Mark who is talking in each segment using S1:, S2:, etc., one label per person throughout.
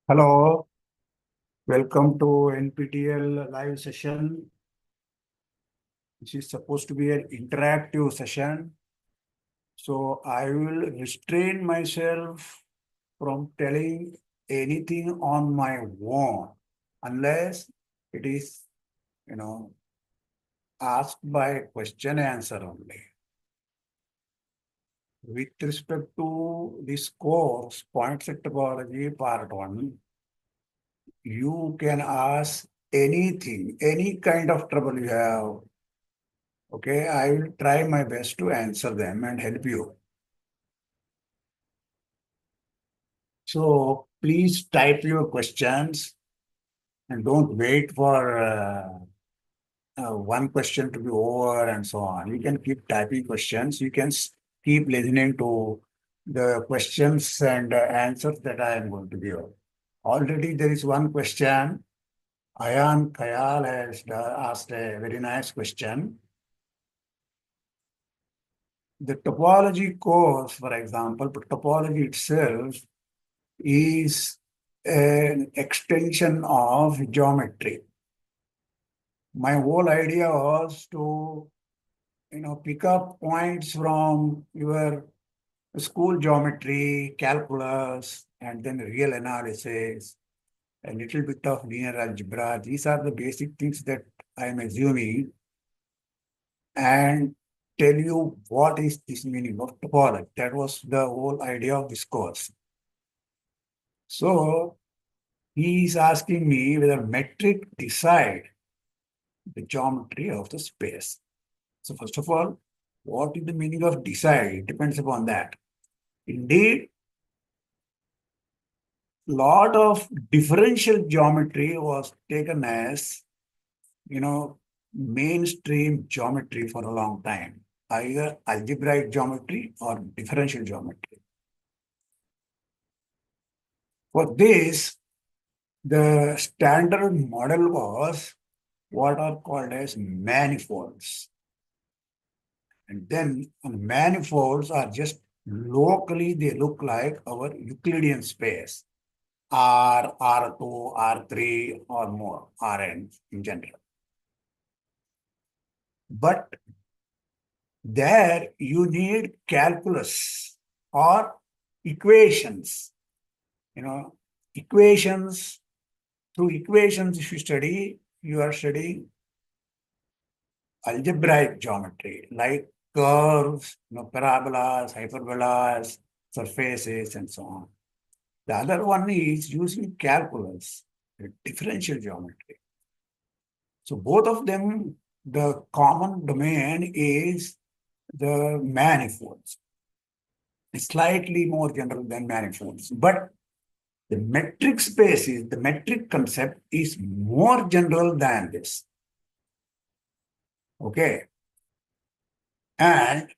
S1: Hello, welcome to NPTEL live session. This is supposed to be an interactive session. So I will restrain myself from telling anything on my own unless it is, you know, asked by question answer only. With respect to this course, Point-Set Topology Part 1, you can ask anything, any kind of trouble you have. Okay, I will try my best to answer them and help you. So please type your questions and don't wait for one question to be over and so on. You can keep typing questions. You can keep listening to the questions and answers that I am going to give. Already there is one question. Ayan Kayal has asked a very nice question. The topology course, for example, but topology itself is an extension of geometry. My whole idea was to, pick up points from your school geometry, calculus, and then real analysis, a little bit of linear algebra. These are the basic things that I am assuming, and tell you what is this meaning of topology. That was the whole idea of this course. So he is asking me whether metric decide the geometry of the space. So first of all, what is the meaning of decide? It depends upon that. Indeed, lot of differential geometry was taken as, mainstream geometry for a long time, either algebraic geometry or differential geometry. For this, the standard model was what are called as manifolds. And then manifolds are just locally, they look like our Euclidean space, R, R2, R3, or more, Rn in general. But there you need calculus or equations. Equations, through equations, if you study, you are studying algebraic geometry, like curves, parabolas, hyperbolas, surfaces, and so on. The other one is using calculus, differential geometry. So both of them, the common domain is the manifolds. It's slightly more general than manifolds, but the metric space is, the metric concept is more general than this. Okay. And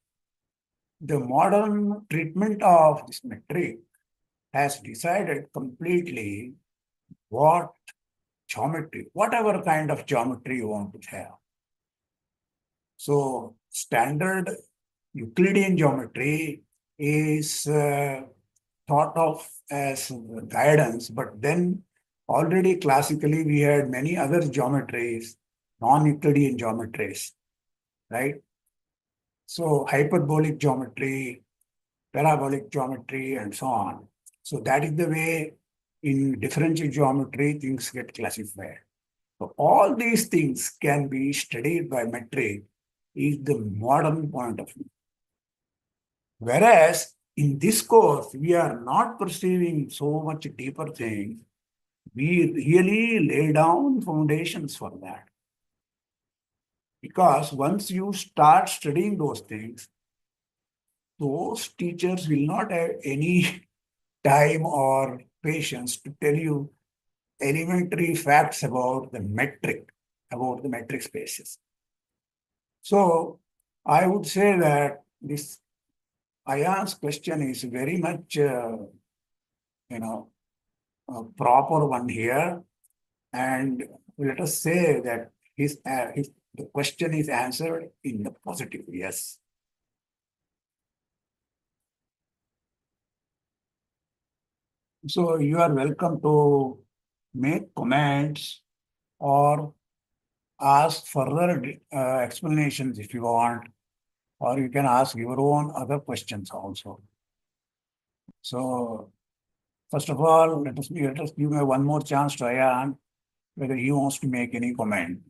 S1: the modern treatment of this metric has decided completely what geometry, whatever kind of geometry you want to have. So standard Euclidean geometry is thought of as guidance, but then already classically we had many other geometries, non-Euclidean geometries, right? So hyperbolic geometry, parabolic geometry, and so on. So that is the way in differential geometry things get classified. So all these things can be studied by metric is the modern point of view. Whereas in this course, we are not perceiving so much deeper things. We really lay down foundations for that. Because once you start studying those things, those teachers will not have any time or patience to tell you elementary facts about the metric spaces. So I would say that this Ayan's question is very much, a proper one here. And let us say that the question is answered in the positive, yes. So you are welcome to make comments or ask further explanations if you want, or you can ask your own other questions also. So first of all, let us give one more chance to Ayan whether he wants to make any comment.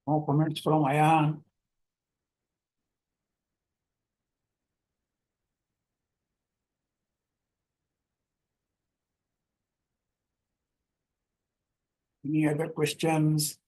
S1: No comments from Ayan. Any other questions?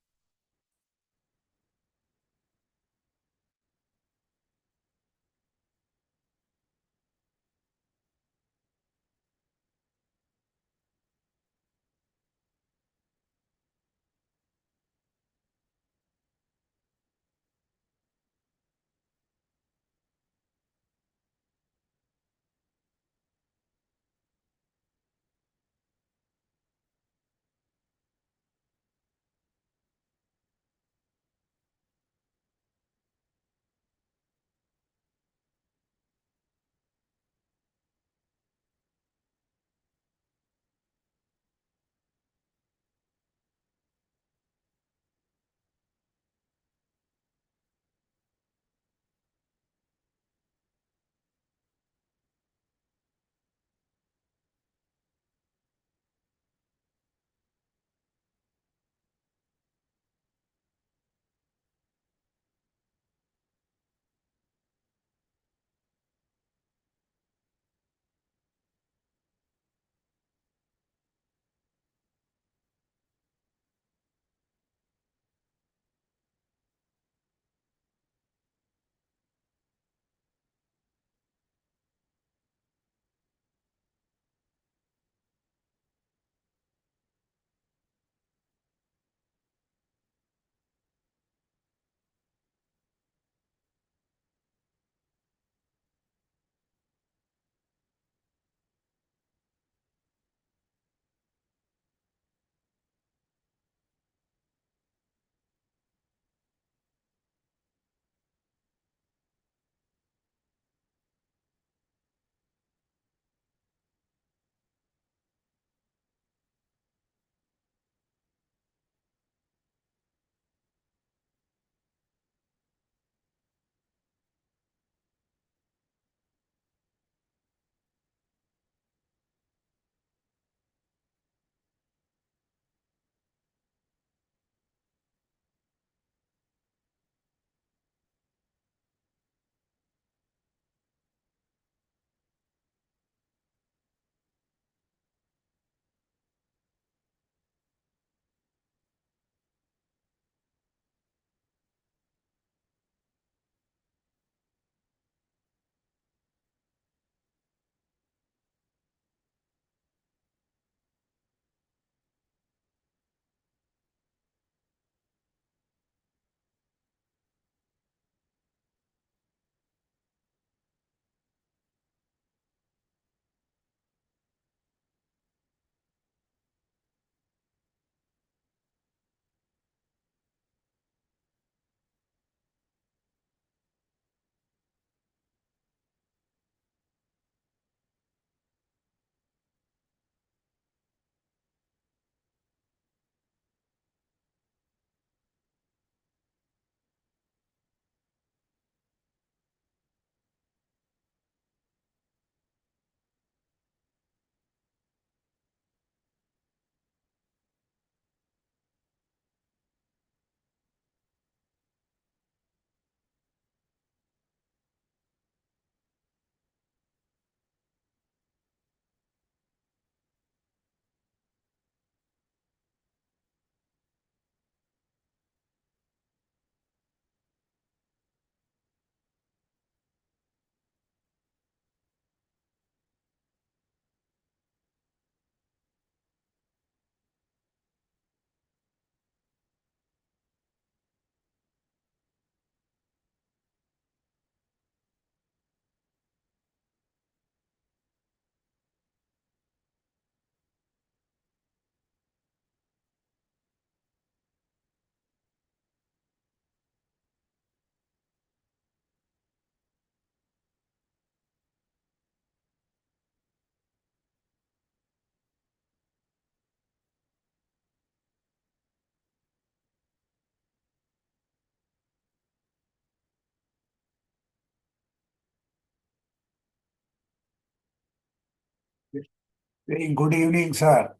S1: Very good evening, sir.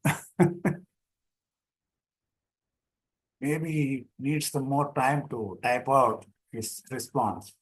S1: Maybe he needs some more time to type out his response.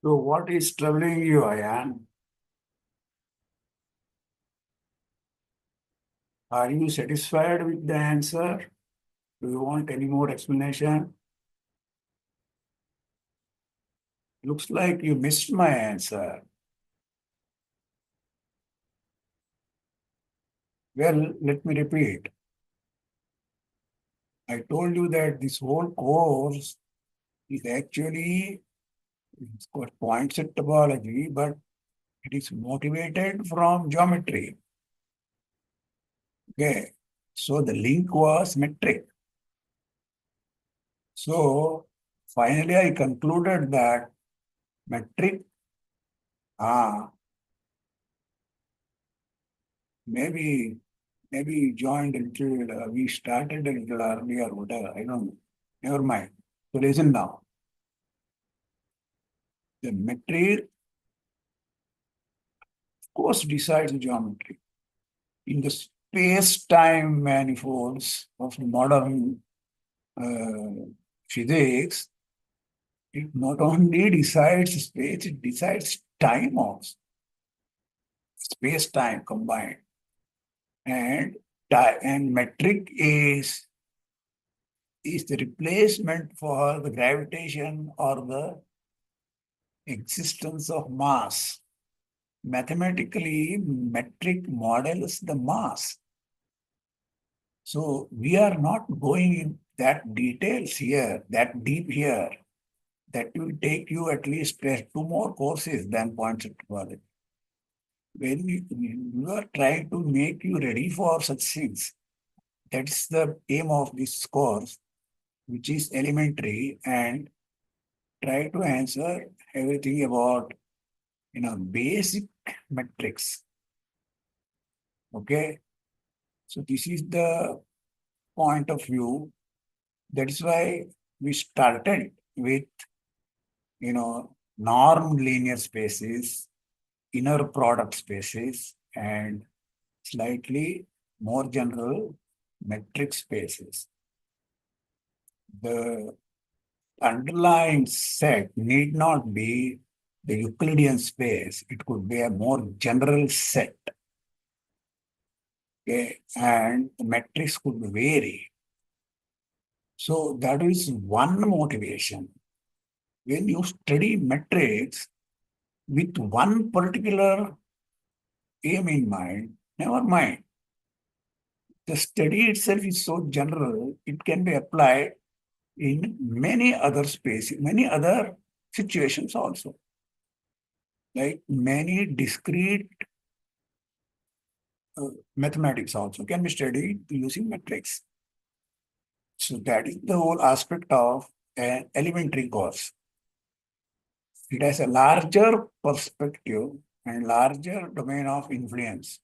S1: So what is troubling you, Ayan? Are you satisfied with the answer? Do you want any more explanation? Looks like you missed my answer. Well, let me repeat. I told you that this whole course is actually it's called point-set topology, but it is motivated from geometry. Okay. So the link was metric. So finally, I concluded that metric, maybe maybe joined a little, we started a little earlier, whatever, I don't know. Never mind. So listen now. The metric, of course, decides geometry. In the space-time manifolds of modern uh, physics, it not only decides space, it decides time also, space-time combined. And and metric is the replacement for the gravitation or the existence of mass. Mathematically, metric models the mass. So we are not going in that details here, that deep here. That will take you at least two more courses than point-set topology. When we are trying to make you ready for such things, that's the aim of this course, which is elementary, and try to answer everything about basic metrics. Okay, so this is the point of view. That is why we started with norm linear spaces, inner product spaces, and slightly more general metric spaces. The underlying set need not be the Euclidean space. It could be a more general set. Okay, and the metrics could vary. So that is one motivation. When you study metrics with one particular aim in mind, never mind. The study itself is so general, it can be applied in many other spaces, many other situations also. Like many discrete mathematics also can be studied using metrics. So that is the whole aspect of an elementary course. It has a larger perspective and larger domain of influence.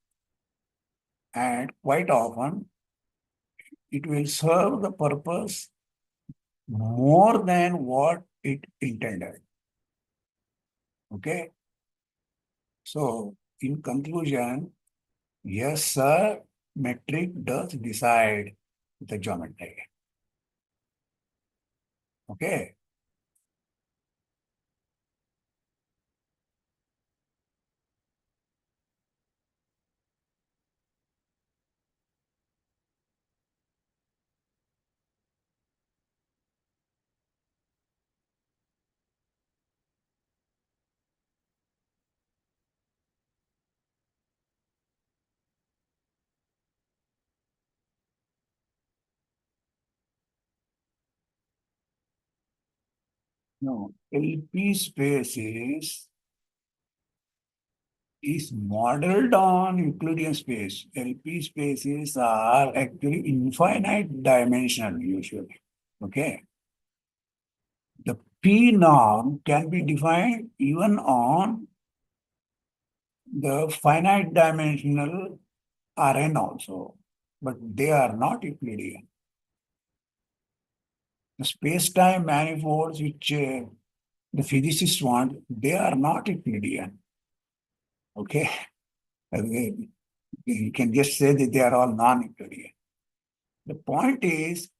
S1: And quite often, it will serve the purpose more than what it intended. Okay. So, in conclusion, yes, sir, metric does decide the geometry. Okay. No, LP is modeled on Euclidean space. LP spaces are actually infinite dimensional usually. Okay. The P norm can be defined even on the finite dimensional Rn also, but they are not Euclidean. The space-time manifolds which the physicists want, they are not Euclidean. Okay. You can just say that they are all non-Euclidean. The point is,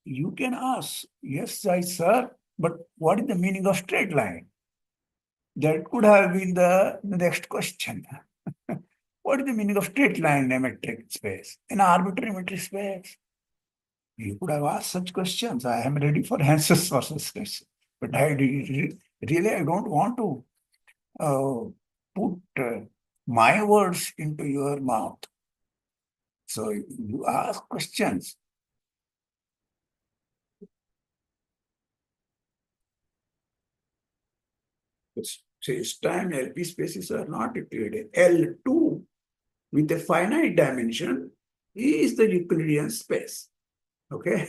S1: you can ask, yes, I, sir, but what is the meaning of straight line? That could have been the next question. What is the meaning of straight line in a metric space? In arbitrary metric space? You could have asked such questions. I am ready for answers for such questions. But really, I don't want to put my words into your mouth. So you ask questions. Space-time LP spaces are not Euclidean. L2 with a finite dimension is the Euclidean space. Okay?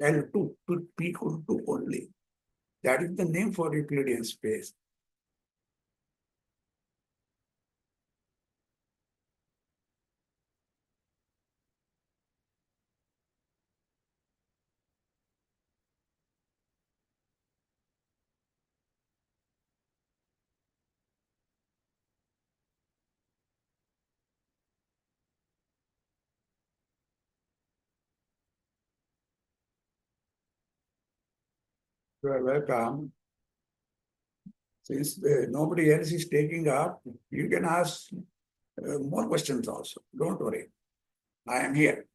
S1: L2 to P equal to only. That is the name for Euclidean space. You are welcome. Since nobody else is taking up, you can ask more questions also. Don't worry. I am here.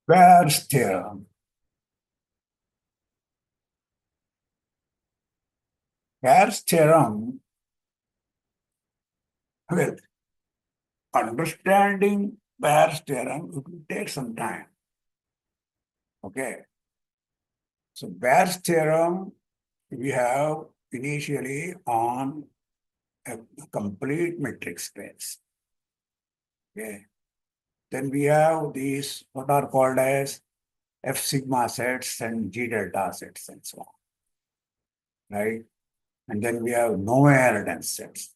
S1: Bayes' theorem. Bayes' theorem, well, understanding Bayes' theorem, it will take some time. Okay. So Bayes' theorem, we have initially on a complete metric space. Okay. Then we have these what are called as F sigma sets and G delta sets and so on. Right? And then we have nowhere dense sets.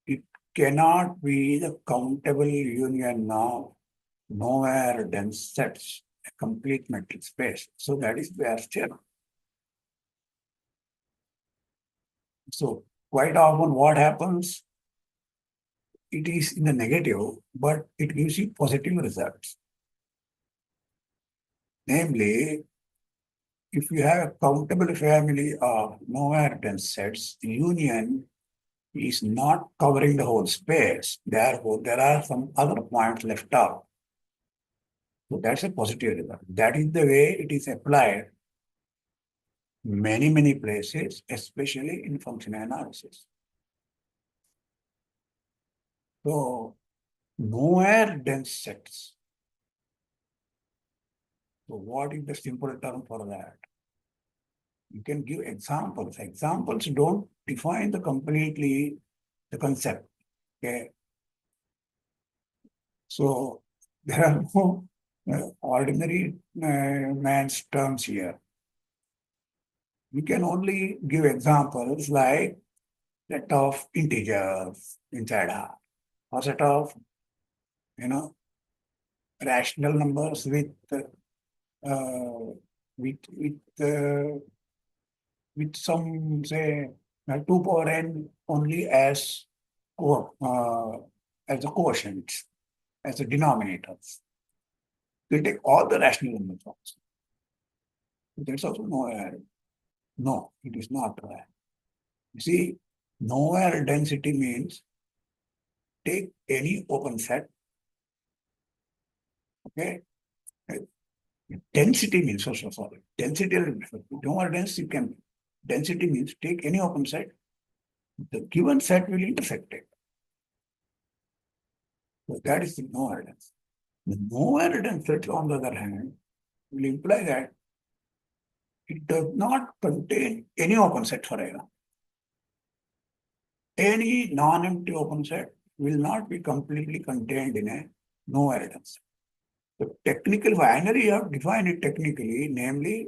S1: It cannot be the countable union of nowhere dense sets, a complete metric space. So that is Bayes' theorem. So quite often what happens, it is in the negative, but it gives you positive results. Namely, if you have a countable family of nowhere dense sets, the union is not covering the whole space. Therefore, there are some other points left out. So that's a positive result. That is the way it is applied many places, especially in functional analysis. So nowhere dense sets. So what is the simple term for that? You can give examples. Examples don't define the completely the concept. Okay. So there are no ordinary man's terms here. We can only give examples like set of integers inside R, or set of you know rational numbers uh, with with uh, with some say 2 power n only as the quotient, as the denominators. We take all the rational numbers also. That's also nowhere. No, it is not right. You see, nowhere density means take any open set. Okay. Density means, so sorry. Density, nowhere density can. Density means take any open set. The given set will intersect it. So that is the nowhere density. The nowhere density, on the other hand, will imply that it does not contain any open set for example. Any non-empty open set will not be completely contained in a nowhere density. So technical binary, you have defined it technically, namely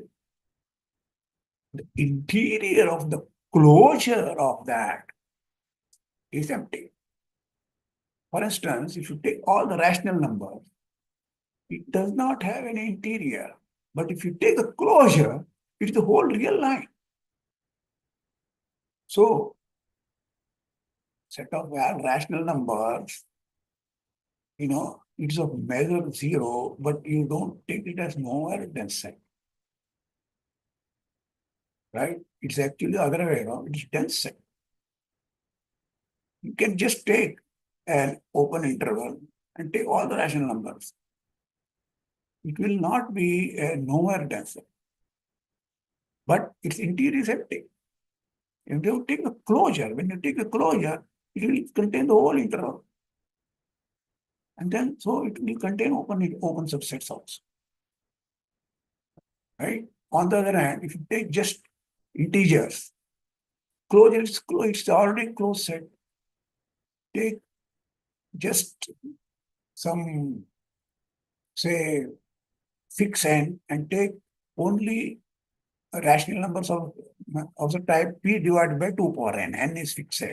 S1: the interior of the closure of that is empty. For instance, if you take all the rational numbers, it does not have any interior. But if you take the closure, it's the whole real line. So, set of rational numbers, it's of measure 0, but you don't take it as nowhere dense set. Right? It's actually the other way around. It's dense set. You can just take an open interval and take all the rational numbers. It will not be a nowhere dense set, but its interior is empty. If you take the closure, when you take the closure, it will contain the whole interval. And then, so it will contain open subsets also. Right? On the other hand, if you take just integers, closure is closed, it's already closed set. Take just some, say, fix n and take only rational numbers of the type p divided by 2 power n. N is fixed,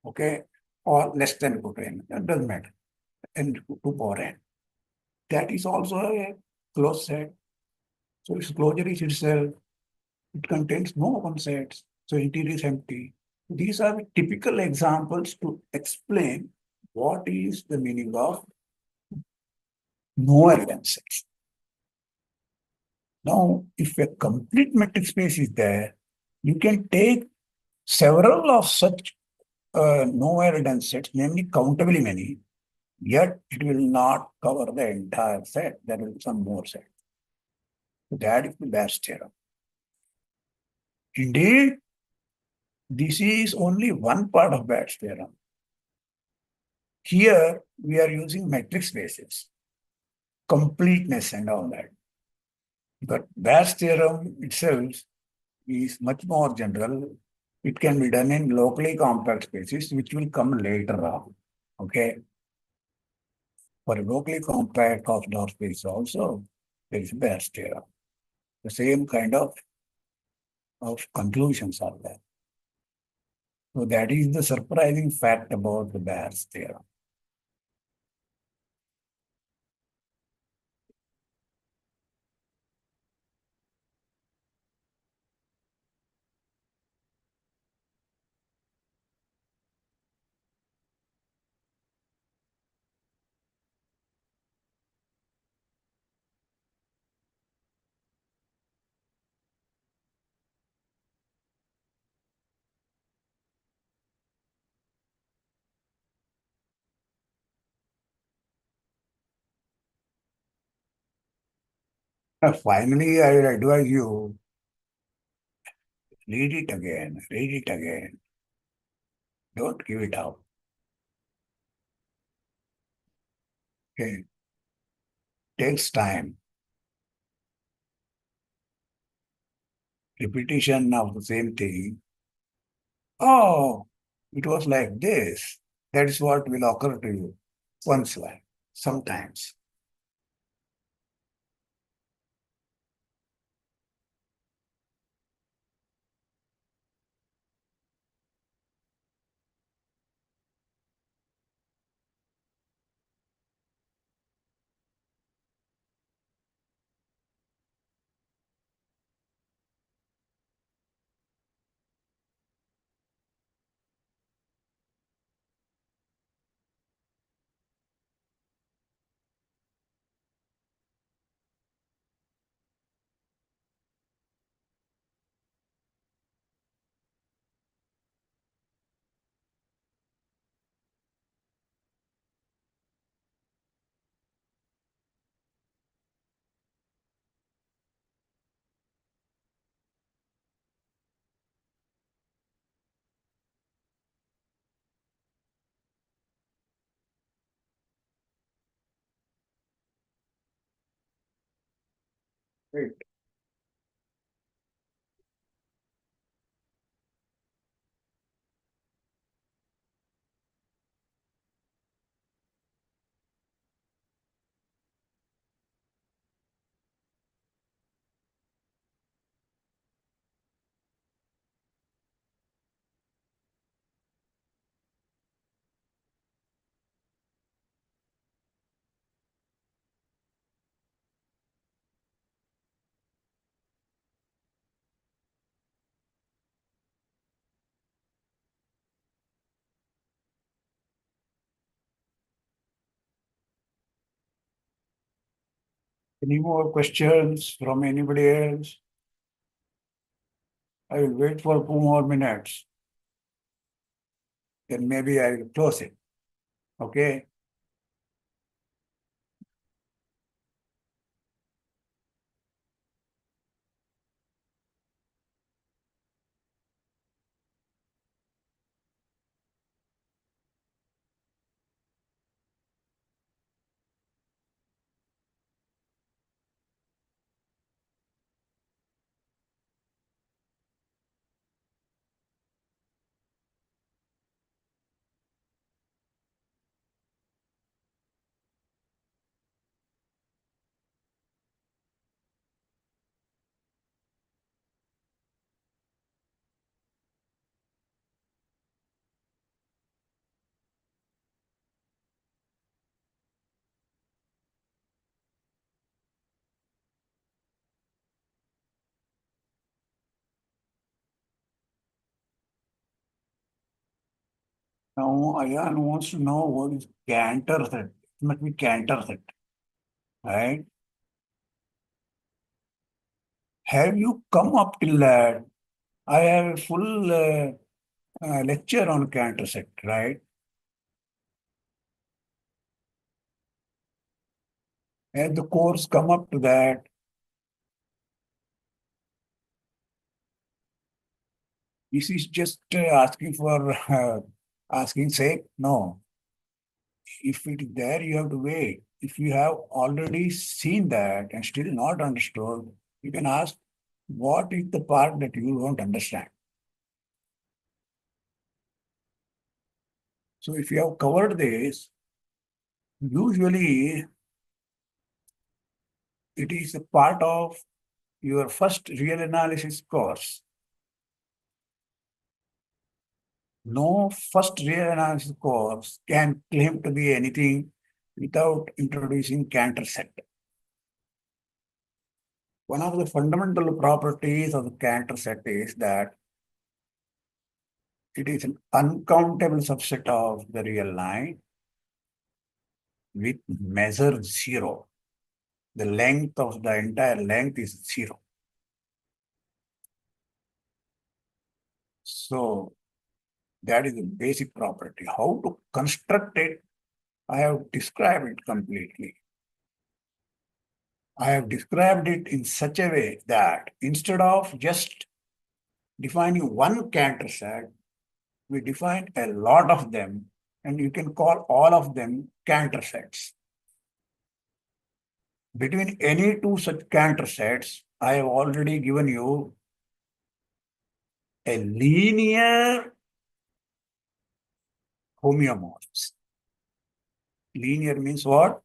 S1: okay, or less than equal to n. That doesn't matter. N 2 power n. That is also a closed set. So its closure is itself. It contains no open sets. So interior is empty. These are the typical examples to explain what is the meaning of nowhere dense sets. Now, if a complete metric space is there, you can take several of such nowhere dense sets, namely countably many, yet it will not cover the entire set. There will be some more set. So that is the Bayes theorem. Indeed, this is only one part of Bayes theorem. Here, we are using metric spaces, completeness and all that. But Bayes theorem itself is much more general. It can be done in locally compact spaces, which will come later on. Okay. For a locally compact Hausdorff space also, there is Bayes theorem. The same kind of conclusions are there. So that is the surprising fact about the Bayes theorem. Finally, I will advise you, read it again, read it again. Don't give it up. Okay. Takes time. Repetition of the same thing. Oh, it was like this. That is what will occur to you once in a while, sometimes. Right. Any more questions from anybody else? I will wait for 2 more minutes. Then maybe I will close it. Okay. Now, Ayan wants to know what is Cantor set. It must be Cantor set, right? Have you come up till that? I have a full lecture on Cantor set, right? Has the course come up to that? This is just asking for asking sake. No. If it is there, you have to wait. If you have already seen that and still not understood, you can ask, what is the part that you don't understand? So if you have covered this, usually it is a part of your first real analysis course. No first real analysis course can claim to be anything without introducing Cantor set. One of the fundamental properties of the Cantor set is that it is an uncountable subset of the real line with measure 0. The length of the entire length is 0. So that is the basic property. How to construct it, I have described it completely. I have described it in such a way that instead of just defining one Cantor set, we define a lot of them, and you can call all of them Cantor sets. Between any two such Cantor sets, I have already given you a linear homeomorphs. Linear means what?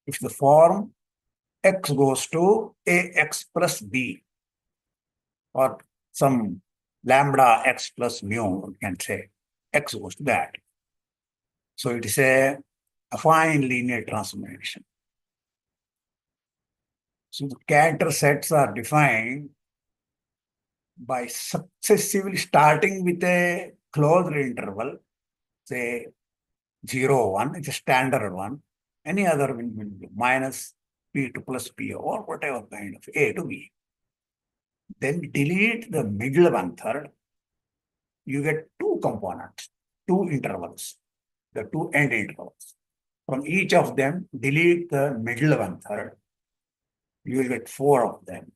S1: If the form x goes to ax plus b, or some lambda x plus mu, you can say x goes to that. So it is a affine linear transformation. So the Cantor sets are defined by successively starting with a closed interval, say 0, 1, it's a standard one. Any other will be minus p to plus p or whatever kind of a to b. Then delete the middle one third. You get two components, two intervals, the two end intervals. From each of them, delete the middle one third. You will get four of them,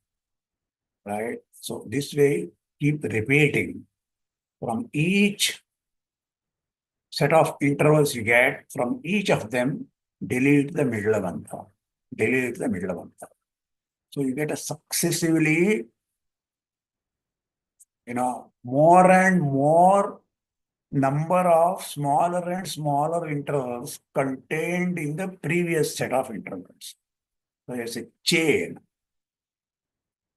S1: right? So this way, keep repeating from each set of intervals you get, from each of them, delete the middle one third. Delete the middle one third. So you get a successively, more and more number of smaller and smaller intervals contained in the previous set of intervals. So it's a chain.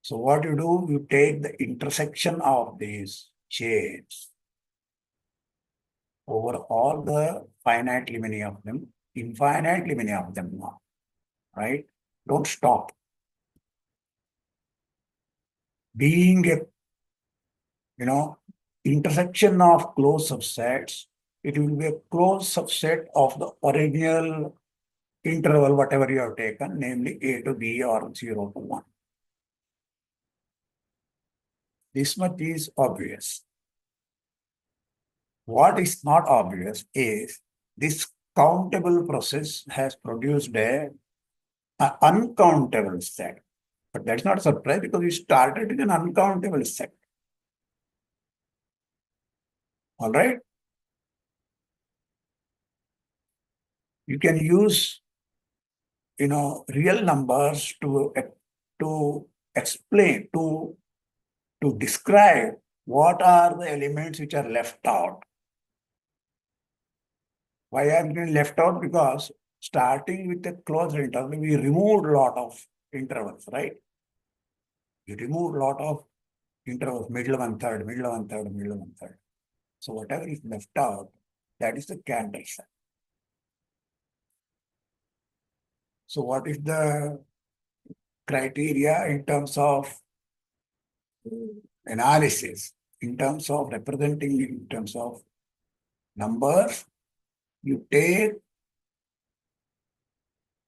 S1: So what you do, you take the intersection of these chains over all the finitely many of them, infinitely many of them now, right? Don't stop. Being a, intersection of closed subsets, it will be a closed subset of the original interval, whatever you have taken, namely a to b or 0 to 1. This much is obvious. What is not obvious is this countable process has produced a uncountable set. But that's not a surprise because we started with an uncountable set. All right? You can use, real numbers to explain, to describe what are the elements which are left out. Why are they left out? Because starting with a closed interval, we removed a lot of intervals, right? We removed a lot of intervals, middle one third, middle one third, middle one third. So whatever is left out, that is the Cantor set. So what is the criteria in terms of analysis, in terms of representing, in terms of numbers? You take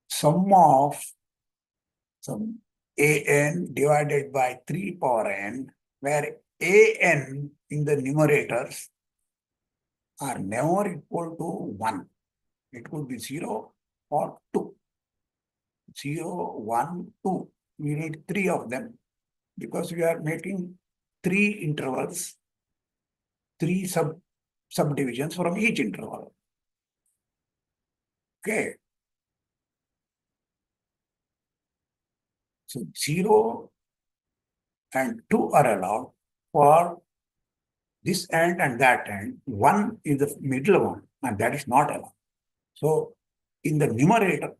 S1: sum of some an divided by 3 power n, where an in the numerators are never equal to 1. It could be 0 or 2. 0, 1, 2. We need 3 of them because we are making 3 intervals, 3 subdivisions from each interval. Okay. So 0 and 2 are allowed for this end and that end. 1 is the middle one, and that is not allowed. So in the numerator,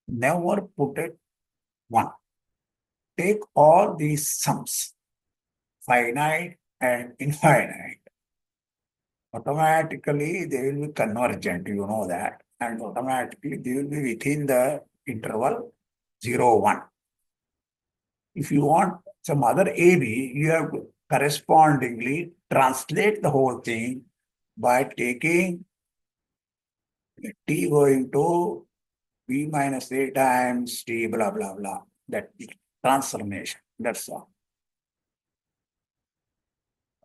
S1: never put it 1. Take all these sums, finite and infinite. Automatically, they will be convergent, you know that. And automatically, they will be within the interval 0, 1. If you want some other AB, you have to correspondingly translate the whole thing by taking t going to b minus a times t blah, blah, blah. That transformation. That's all.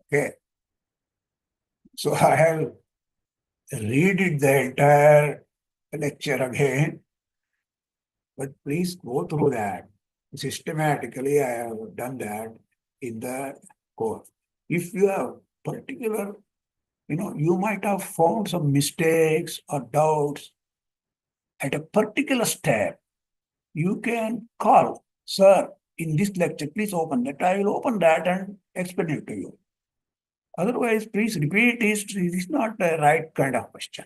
S1: Okay. So I have read it the entire lecture again, but please go through that. Systematically, I have done that in the course. If you have particular, you might have found some mistakes or doubts at a particular step. You can call, sir, in this lecture, please open that. I will open that and explain it to you. Otherwise, please repeat is not the right kind of question.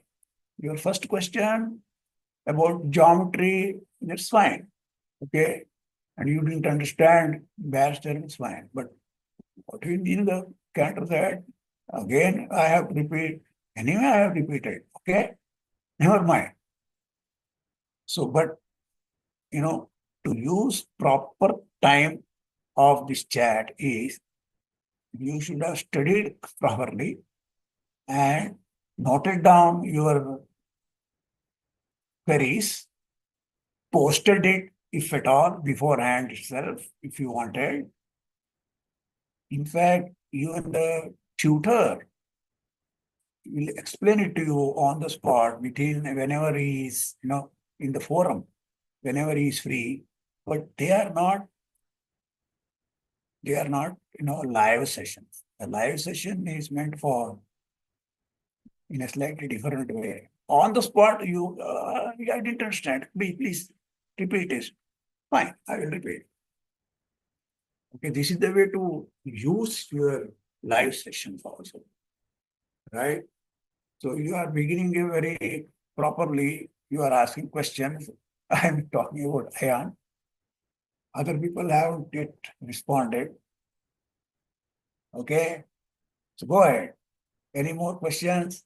S1: Your first question about geometry, that's fine. Okay. And you didn't understand barrister, it's fine. But what you in the counter that, again, I have to repeat. Anyway, I have repeated. Okay. Never mind. So, but, you know, to use proper time of this chat is you should have studied properly and noted down your queries, posted it, if at all, beforehand itself, if you wanted. In fact, even the tutor will explain it to you on the spot within whenever he is, in the forum, whenever he is free. But they are not, live sessions. The live session is meant for in a slightly different way. On the spot, I didn't understand. Please repeat this. Fine, I will repeat. Okay, this is the way to use your live sessions also, right? So you are beginning it very properly. You are asking questions. I am talking about Ayan. Other people haven't yet responded. Okay, so go ahead. Any more questions?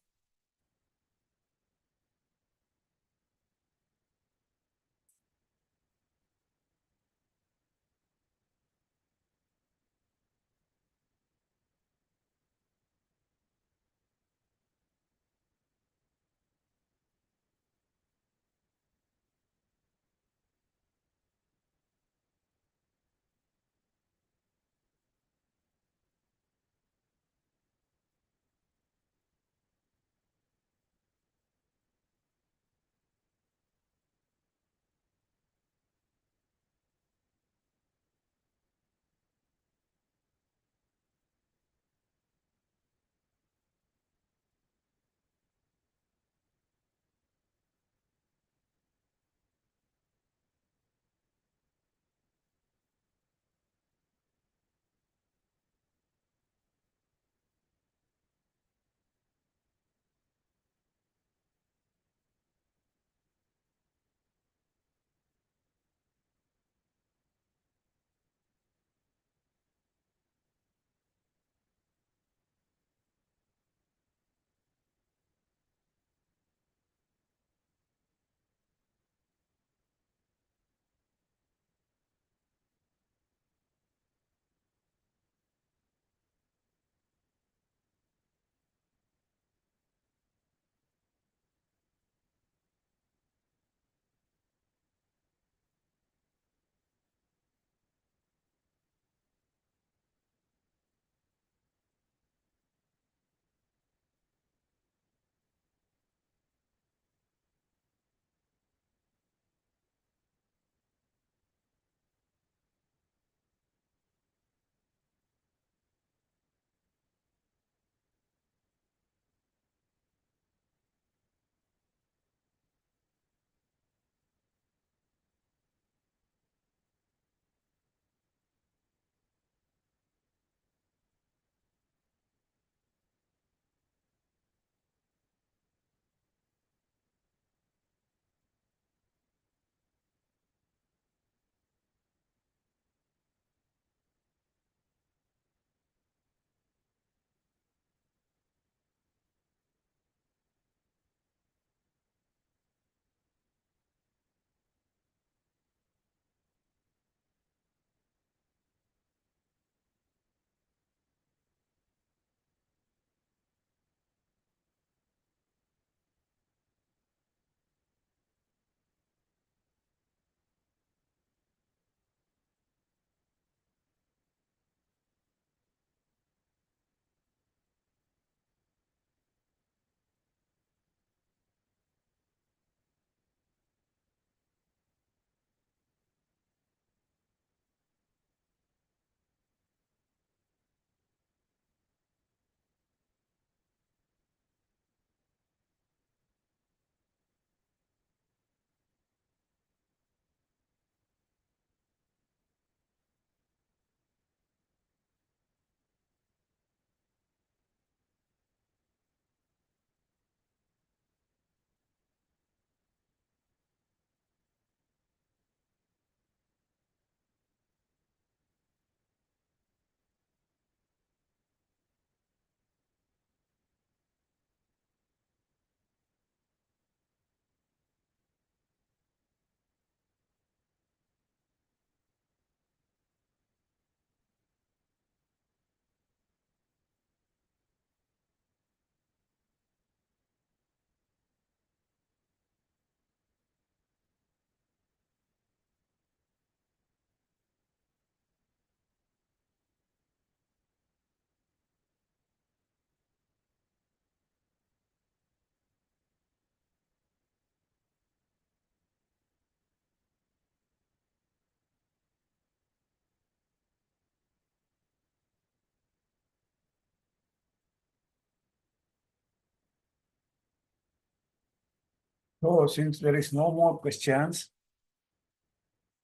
S1: So since there is no more questions,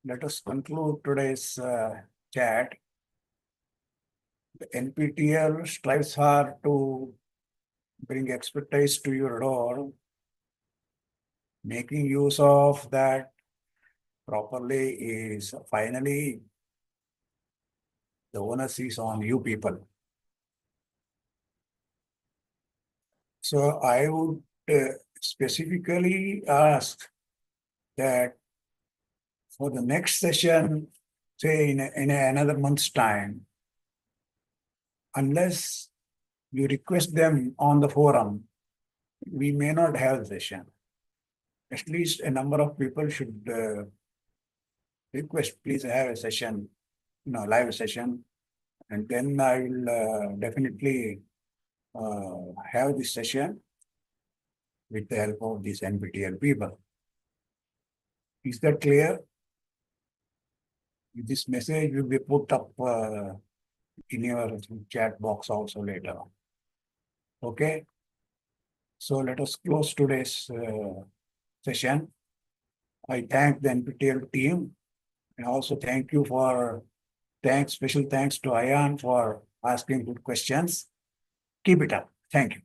S1: let us conclude today's chat. The NPTEL strives hard to bring expertise to your door. Making use of that properly is finally the onus is on you people. So I would specifically ask that for the next session, say in another month's time, unless you request them on the forum, we may not have the session. At least a number of people should request, please have a session, live session, and then I will definitely have this session with the help of these NPTEL people. Is that clear? This message will be put up in your chat box also later. Okay. So let us close today's session. I thank the NPTEL team and also special thanks to Ayan for asking good questions. Keep it up. Thank you.